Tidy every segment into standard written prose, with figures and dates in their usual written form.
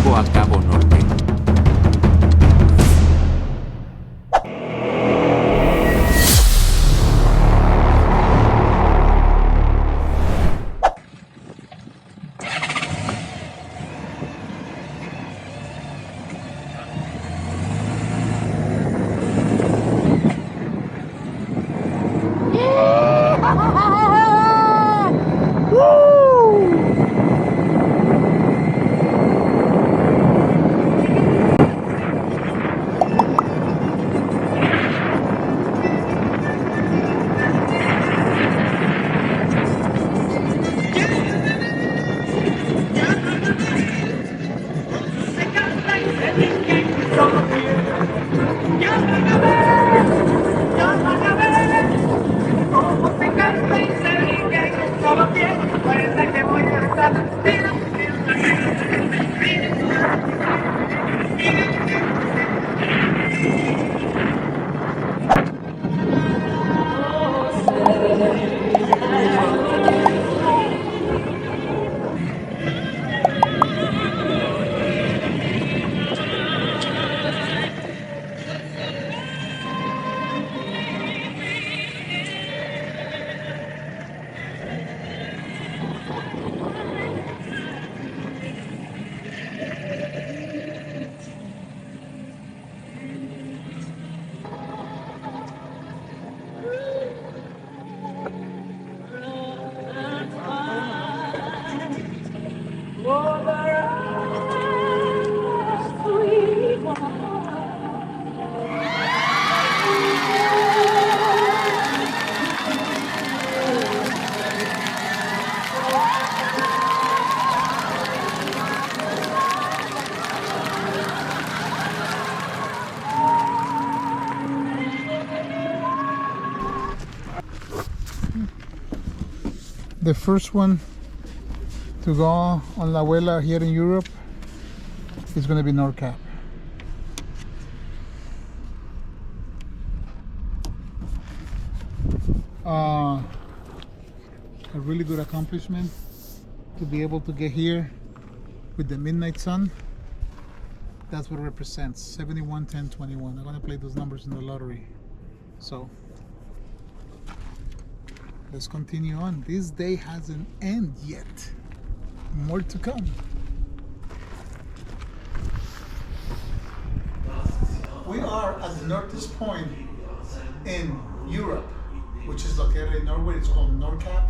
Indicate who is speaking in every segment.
Speaker 1: rumbo a Cabo Norte.
Speaker 2: The first one to go on La Abuela here in Europe is going to be NorCap. A really good accomplishment to be able to get here with the midnight sun. That's what it represents. 71, 10, 21. I'm going to play those numbers in the lottery. So let's continue on. This day hasn't ended yet. More to come. We are at the northeast point in Europe, which is located in Norway. It's called NorCap.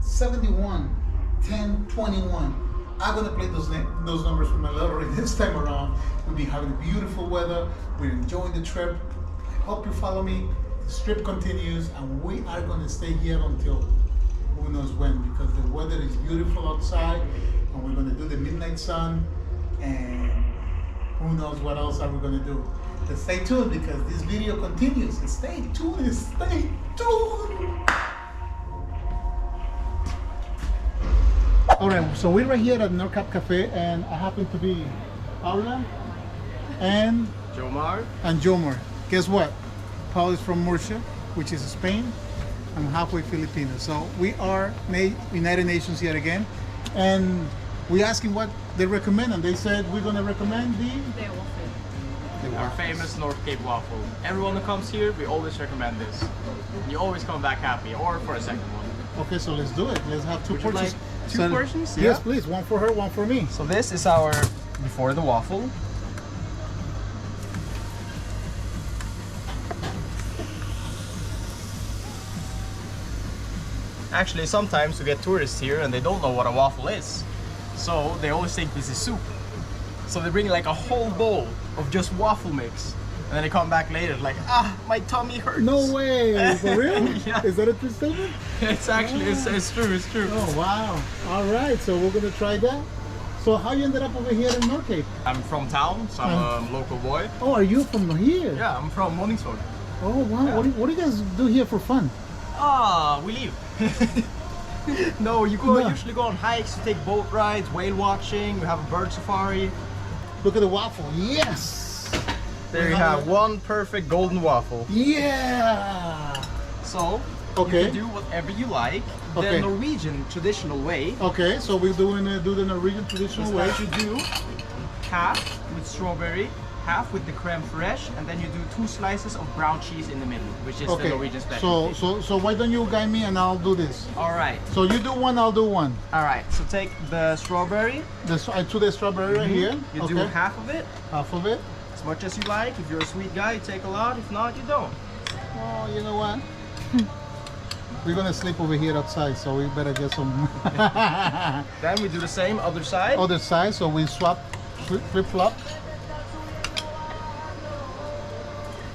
Speaker 2: 71, 10, 21. I'm gonna play those numbers for my lottery this time around. We'll be having beautiful weather. We're enjoying the trip. I hope you follow me. The trip continues, and we are going to stay here until who knows when, because the weather is beautiful outside, and we're going to do the midnight sun, and who knows what else are we going to do. But stay tuned, because this video continues. Stay tuned, stay tuned. All right, so we're right here at NorCap Cafe, and I happen to be Paula and Jomar. Guess what? Paul is from Murcia, which is Spain. I'm halfway Filipino. So we are United Nations yet again. And we asked him what they recommend, and they said we're going to recommend the
Speaker 3: waffle. Our famous North Cape waffle. Everyone who comes here, we always recommend this. You always come back happy, or for a second one.
Speaker 2: Okay, so let's do it. Let's have two portions.
Speaker 3: Like two portions?
Speaker 2: Yes, please. One for her, one for me.
Speaker 3: So this is our before the waffle. Actually, sometimes we get tourists here and they don't know what a waffle is. So they always think this is soup. So they bring like a whole bowl of just waffle mix. And then they come back later like, my tummy hurts.
Speaker 2: No way, for real?
Speaker 3: Yeah.
Speaker 2: Is that a true statement?
Speaker 3: It's actually, it's true.
Speaker 2: Oh, wow. All right, so we're gonna try that. So how you ended up over here in North Cape?
Speaker 3: I'm from town, so I'm a local boy.
Speaker 2: Oh, are you from here?
Speaker 3: Yeah, I'm from Moningsvåg.
Speaker 2: Oh, wow.
Speaker 3: Yeah.
Speaker 2: What do you guys do here for fun?
Speaker 3: We leave. No, usually go on hikes, you take boat rides, whale watching, we have a bird safari.
Speaker 2: Look at the waffle. Yes!
Speaker 3: There you have one perfect golden waffle.
Speaker 2: Yeah!
Speaker 3: So, you can do whatever you like, the Norwegian traditional way.
Speaker 2: Okay, so we're doing do the Norwegian traditional way.
Speaker 3: What you do half with strawberry, half with the creme fraiche, and then you do 2 slices of brown cheese in the middle, which is the
Speaker 2: Okay.
Speaker 3: Norwegian specialty.
Speaker 2: So why don't you guide me and I'll do this?
Speaker 3: All right.
Speaker 2: So you do one, I'll do one.
Speaker 3: All right. So take the strawberry.
Speaker 2: I took the strawberry right here.
Speaker 3: You
Speaker 2: okay.
Speaker 3: do half of it,
Speaker 2: Half of it.
Speaker 3: as much as you like. If you're a sweet guy, you take a lot. If not, you don't.
Speaker 2: Oh, you know what? We're gonna sleep over here outside, so we better get some.
Speaker 3: Then we do the same other side.
Speaker 2: Other side, so we swap, flip flop.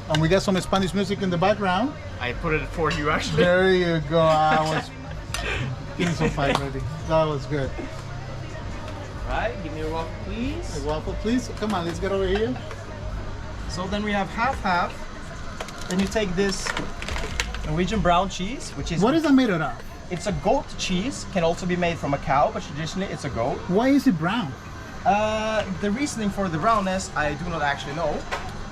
Speaker 2: And we got some Spanish music in the background.
Speaker 3: I put it for you actually.
Speaker 2: There you go. I was getting so fight ready. That was good.
Speaker 3: Right. Give me a waffle, please.
Speaker 2: A waffle, please. Come on, let's get over here.
Speaker 3: So then we have half. Then you take this Norwegian brown cheese, which is
Speaker 2: What is that made out of?
Speaker 3: It's a goat cheese. Can also be made from a cow, but traditionally it's a goat.
Speaker 2: Why is it brown?
Speaker 3: The reasoning for the brownness, I do not actually know.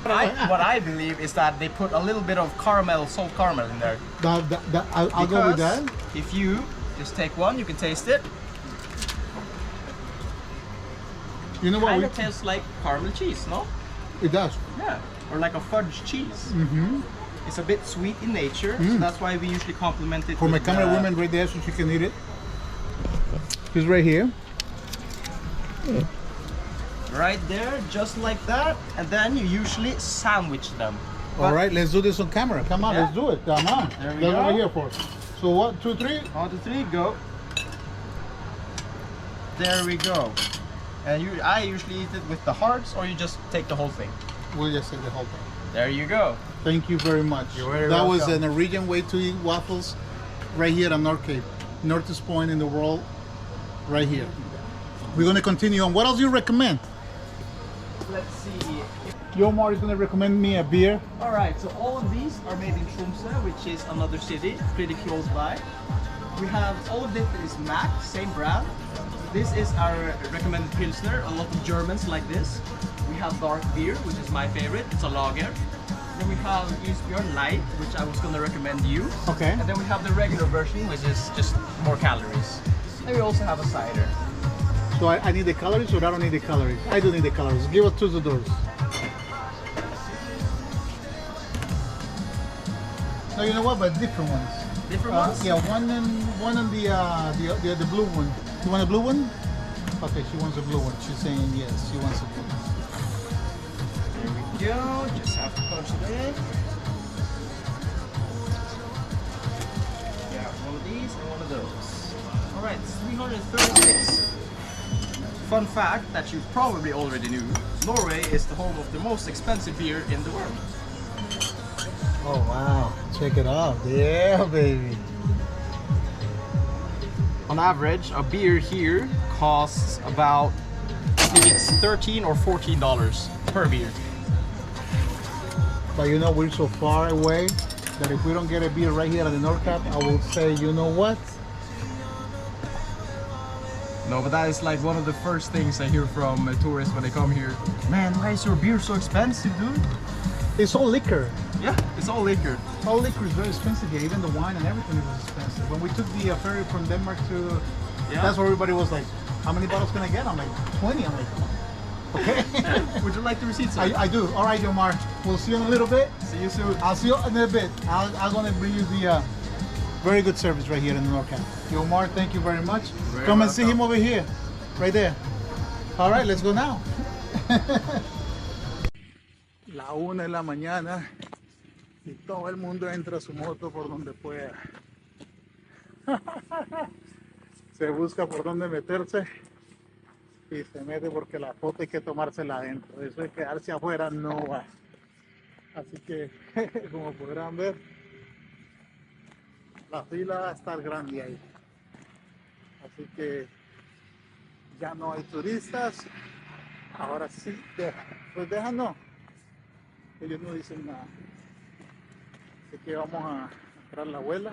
Speaker 3: What I believe is that they put a little bit of caramel, salt caramel in there.
Speaker 2: I'll go with that.
Speaker 3: If you just take one, you can taste it.
Speaker 2: You know what?
Speaker 3: Kind of tastes like caramel cheese, no?
Speaker 2: It does.
Speaker 3: Yeah, or like a fudge cheese.
Speaker 2: Mm-hmm.
Speaker 3: It's a bit sweet in nature, so that's why we usually complement it.
Speaker 2: For my
Speaker 3: with,
Speaker 2: camera woman right there, so she can eat it. She's right here.
Speaker 3: Right there, just like that, and then you usually sandwich them.
Speaker 2: All right, let's do this on camera. Come on,
Speaker 3: Yeah.
Speaker 2: let's do it. Come on.
Speaker 3: There we
Speaker 2: That's what
Speaker 3: go.
Speaker 2: we're here for. So 1, 2, 3.
Speaker 3: 1, 2, 3, go. There we go. And I usually eat it with the hearts, or you just take the whole thing.
Speaker 2: We'll just take the whole thing.
Speaker 3: There you go.
Speaker 2: Thank you very much.
Speaker 3: You're very
Speaker 2: That was
Speaker 3: welcome.
Speaker 2: a Norwegian way to eat waffles right here at North Cape. Northest point in the world, right here. We're going to continue on. What else do you recommend?
Speaker 3: Let's see.
Speaker 2: Yomar is going to recommend me a beer.
Speaker 3: All right, so all of these are made in Tromsø, which is another city, pretty close by. We have all of this is Mac, same brand. This is our recommended Pilsner. A lot of Germans like this. We have dark beer, which is my favorite. It's a lager. Then we have Isbjørn Light, which I was going to recommend you.
Speaker 2: Okay.
Speaker 3: And then we have the regular version, which is just more calories. And we also have a cider.
Speaker 2: So I need the calories, or I don't need the calories? I do need the calories. Give us 2 doors. No, you know what? But different ones.
Speaker 3: Different ones?
Speaker 2: Yeah, one and the blue one. You want a blue one? Okay, she wants a blue one. She's saying yes, she wants a blue one.
Speaker 3: There we go. Just have to punch it in. Yeah, one of these and one of those. All right, it's 336. Fun fact that you probably already knew: Norway is the home of the most expensive beer in the world.
Speaker 2: Oh wow, check it out. Yeah, baby.
Speaker 3: On average, a beer here costs about, I think it's $13 or $14 per beer.
Speaker 2: But you know, we're so far away that if we don't get a beer right here at the North Cap, I will say, you know what?
Speaker 3: No, but that is like one of the first things I hear from tourists when they come here. Man, why is your beer so expensive, dude?
Speaker 2: It's all liquor.
Speaker 3: Yeah, it's all liquor.
Speaker 2: All liquor is very expensive here. Even the wine and everything is expensive. When we took the ferry from Denmark to, that's where everybody was like, how many bottles can I get? I'm like, 20. I'm like, okay.
Speaker 3: Would you like the receipt, sir?
Speaker 2: I do. All right, Yomar. We'll see you in a little bit.
Speaker 3: See you soon.
Speaker 2: I'll see you in a bit. I'm going to bring you the very good service right here in the North Cap. Yomar, thank you very much.
Speaker 3: Very
Speaker 2: Come and see
Speaker 3: welcome.
Speaker 2: him over here. Right there. All right, let's go now. La 1 de la mañana y todo el mundo entra a su moto por donde pueda. Se busca por donde meterse y se mete porque la foto hay que tomársela adentro. Eso de quedarse afuera no va. Así que, como podrán ver, la fila va a estar grande ahí. Así que ya no hay turistas. Ahora sí, pues déjanos. Ellos no dicen nada. Así que vamos a entrar la abuela.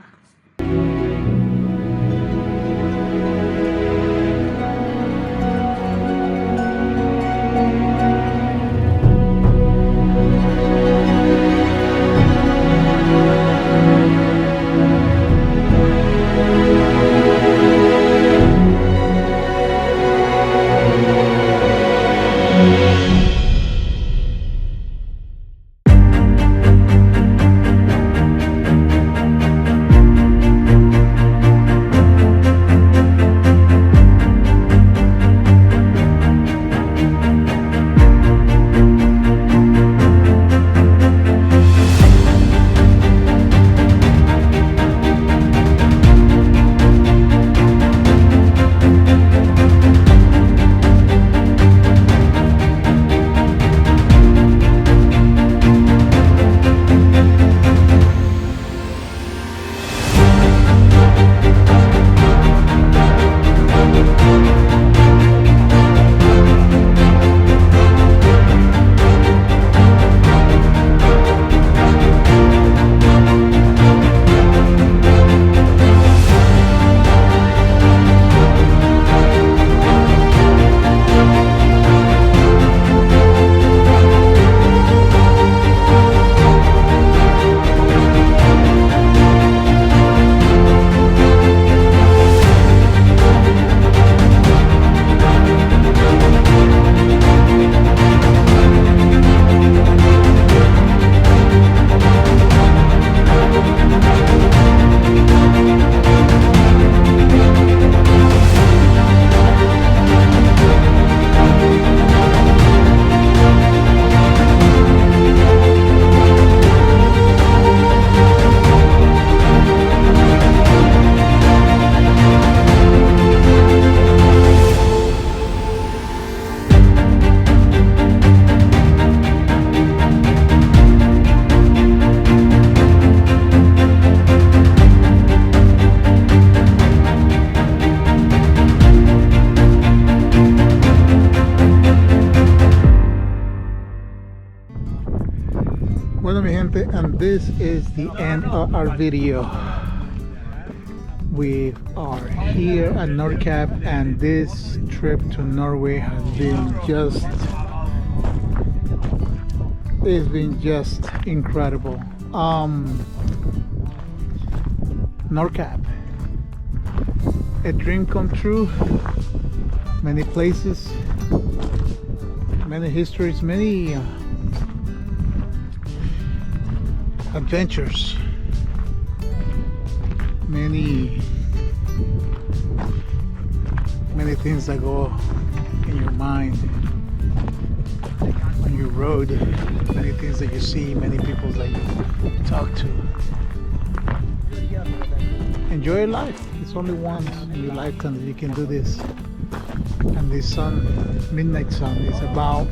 Speaker 2: Bueno, mi gente, and this is the end of our video. We are here at Nordkapp, and this trip to Norway has been just incredible. Nordkapp, a dream come true. Many places, many histories, many adventures, many things that go in your mind, on your road, many things that you see, many people that you talk to. Enjoy your life. It's only once in your lifetime that you can do this. And this sun, midnight sun, is about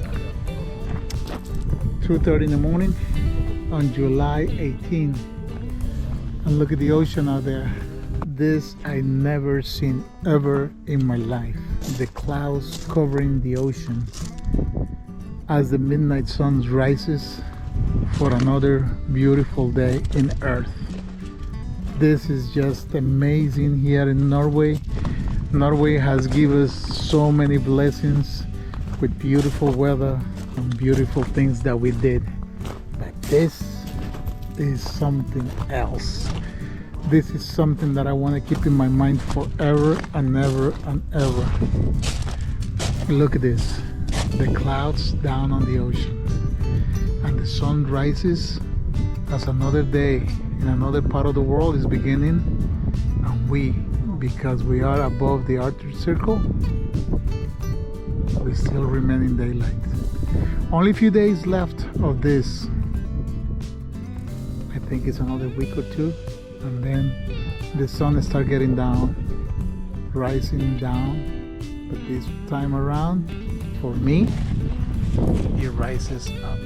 Speaker 2: 2:30 in the morning on July 18. And look at the ocean out there. This I never seen ever in my life. The clouds covering the ocean as the midnight sun rises for another beautiful day in Earth. This is just amazing here in Norway. Norway has given us so many blessings with beautiful weather and beautiful things that we did. But this is something else. This is something that I want to keep in my mind forever and ever and ever. Look at this. The clouds down on the ocean. And the sun rises as another day in another part of the world is beginning. And we, because we are above the Arctic Circle, we still remain in daylight. Only a few days left of this. I think it's another week or two, and then the sun start getting down, rising down. But this time around, for me, it rises up.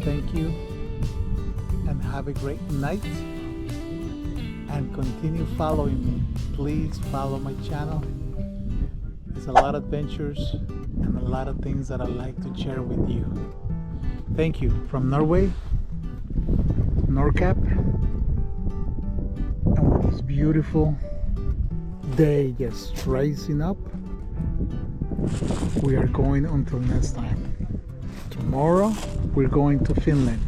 Speaker 2: Thank you, and have a great night, and continue following me. Please follow my channel. There's a lot of adventures and a lot of things that I like to share with you. Thank you. From Norway, Nordkapp, and with this beautiful day just rising up, we are going until next time. Tomorrow we're going to Finland.